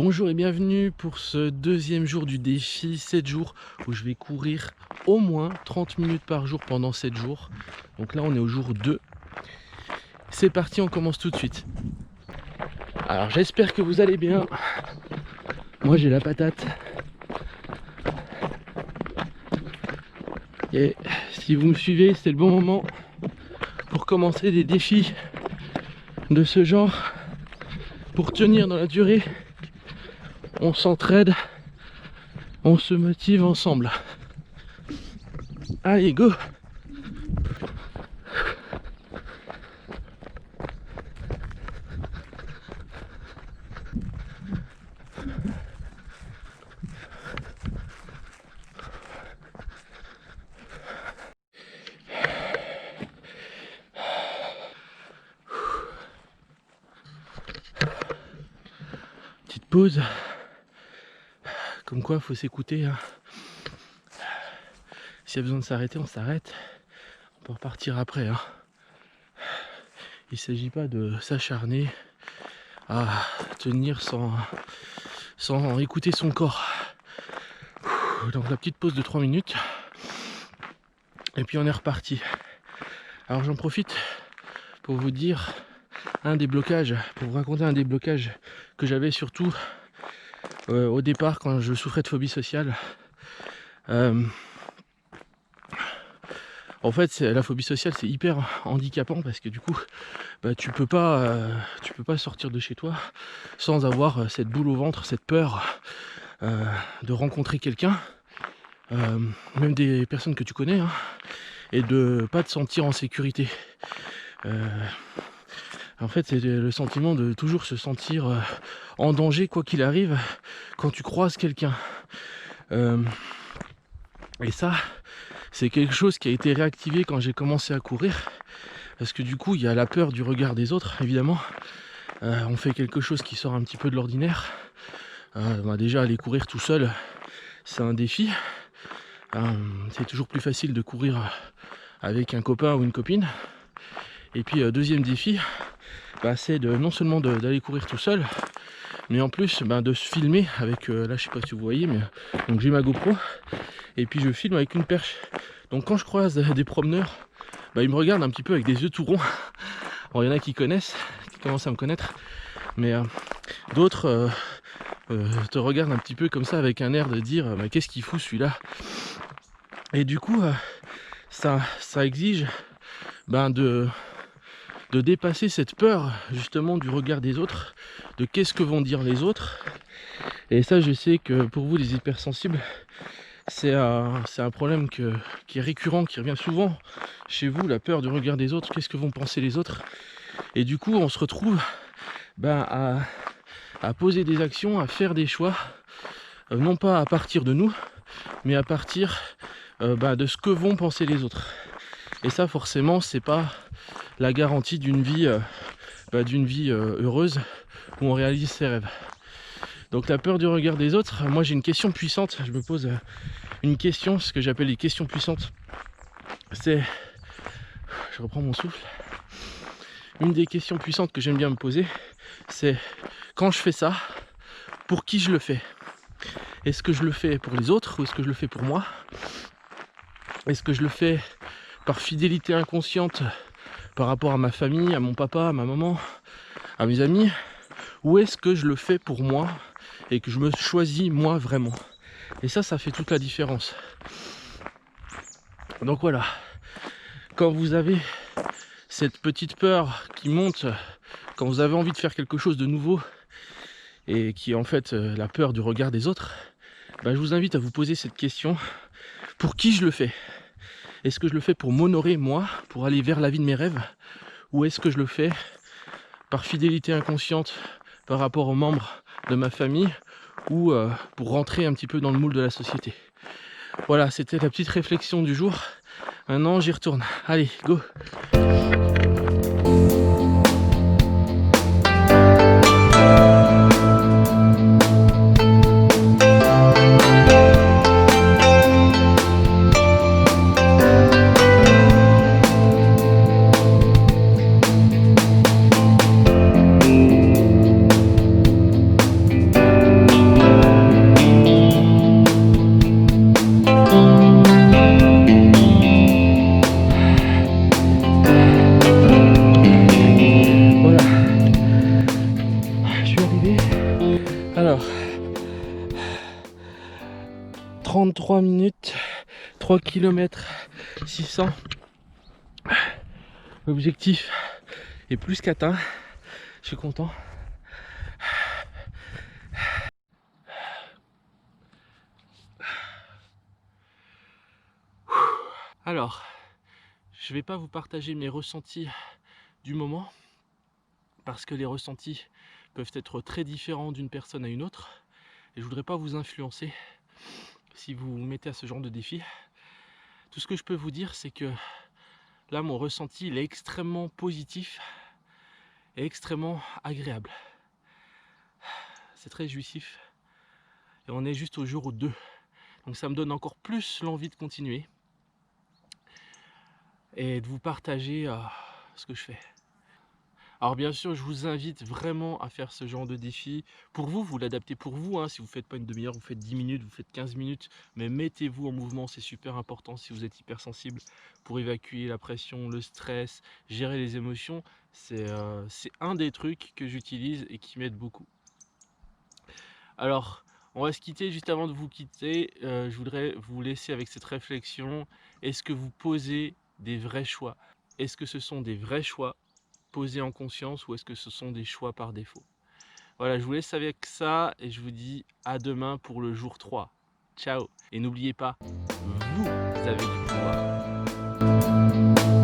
Bonjour et bienvenue pour ce deuxième jour du défi 7 jours où je vais courir au moins 30 minutes par jour pendant 7 jours. Donc là on est au jour 2. C'est parti, on commence tout de suite. Alors j'espère que vous allez bien. Moi j'ai la patate. Et si vous me suivez, c'est le bon moment pour commencer des défis de ce genre. Pour tenir dans la durée, on s'entraide, on se motive ensemble. Allez, go! Petite pause. Comme quoi, faut s'écouter. Hein. S'il y a besoin de s'arrêter, on s'arrête. On peut repartir après. Hein. Il ne s'agit pas de s'acharner à tenir sans écouter son corps. Donc la petite pause de 3 minutes. Et puis on est reparti. Alors j'en profite pour vous dire un déblocage, pour vous raconter un déblocage que j'avais surtout au départ quand je souffrais de phobie sociale. En fait, la phobie sociale, c'est hyper handicapant parce que du coup, tu peux pas sortir de chez toi sans avoir cette boule au ventre, cette peur de rencontrer quelqu'un, même des personnes que tu connais, hein, et de pas te sentir en sécurité. En fait, c'est le sentiment de toujours se sentir en danger quoi qu'il arrive quand tu croises quelqu'un. Et ça, c'est quelque chose qui a été réactivé quand j'ai commencé à courir. Parce que du coup, il y a la peur du regard des autres, évidemment. On fait quelque chose qui sort un petit peu de l'ordinaire. Déjà, aller courir tout seul, c'est un défi. C'est toujours plus facile de courir avec un copain ou une copine. Et puis, deuxième défi, c'est non seulement d'aller courir tout seul, mais en plus de se filmer avec, là je sais pas si vous voyez, mais donc j'ai ma GoPro et puis je filme avec une perche. Donc quand je croise des promeneurs, ils me regardent un petit peu avec des yeux tout ronds. Alors il y en a qui connaissent, qui commencent à me connaître, mais d'autres te regardent un petit peu comme ça avec un air de dire qu'est-ce qu'il fout celui-là. Et du coup ça exige de dépasser cette peur justement du regard des autres, de qu'est-ce que vont dire les autres. Et ça, je sais que pour vous les hypersensibles, c'est un problème qui est récurrent, qui revient souvent chez vous, la peur du regard des autres, qu'est-ce que vont penser les autres. Et du coup on se retrouve à poser des actions, à faire des choix, non pas à partir de nous, mais à partir de ce que vont penser les autres. Et ça forcément c'est pas la garantie d'une vie, heureuse où on réalise ses rêves. Donc la peur du regard des autres, moi j'ai une question puissante, je me pose une question, ce que j'appelle les questions puissantes. Je reprends mon souffle. Une des questions puissantes que j'aime bien me poser, c'est quand je fais ça, pour qui je le fais? Est-ce que je le fais pour les autres ou est-ce que je le fais pour moi? Est-ce que je le fais par fidélité inconsciente par rapport à ma famille, à mon papa, à ma maman, à mes amis, ou est-ce que je le fais pour moi et que je me choisis moi vraiment? Et ça fait toute la différence. Donc voilà, quand vous avez cette petite peur qui monte, quand vous avez envie de faire quelque chose de nouveau et qui est en fait la peur du regard des autres, je vous invite à vous poser cette question: pour qui je le fais? Est-ce que je le fais pour m'honorer moi, pour aller vers la vie de mes rêves, ou est-ce que je le fais par fidélité inconsciente par rapport aux membres de ma famille, ou pour rentrer un petit peu dans le moule de la société? Voilà, c'était la petite réflexion du jour. Maintenant j'y retourne. Allez, go! 3 minutes, 3 km 600. L'objectif est plus qu'atteint. Je suis content. Alors, je ne vais pas vous partager mes ressentis du moment parce que les ressentis peuvent être très différents d'une personne à une autre et je voudrais pas vous influencer si vous vous mettez à ce genre de défi. Tout ce que je peux vous dire, c'est que là, mon ressenti, il est extrêmement positif et extrêmement agréable. C'est très jouissif et on est juste au jour 2, donc ça me donne encore plus l'envie de continuer et de vous partager ce que je fais. Alors bien sûr, je vous invite vraiment à faire ce genre de défi. Pour vous, vous l'adaptez pour vous, hein. Si vous ne faites pas une demi-heure, vous faites 10 minutes, vous faites 15 minutes. Mais mettez-vous en mouvement, c'est super important si vous êtes hypersensible pour évacuer la pression, le stress, gérer les émotions. C'est un des trucs que j'utilise et qui m'aide beaucoup. Alors, on va se quitter. Juste avant de vous quitter, je voudrais vous laisser avec cette réflexion. Est-ce que vous posez des vrais choix? Est-ce que ce sont des vrais choix posés en conscience ou est-ce que ce sont des choix par défaut? Voilà, je vous laisse avec ça et je vous dis à demain pour le jour 3. Ciao! Et n'oubliez pas, vous avez du pouvoir.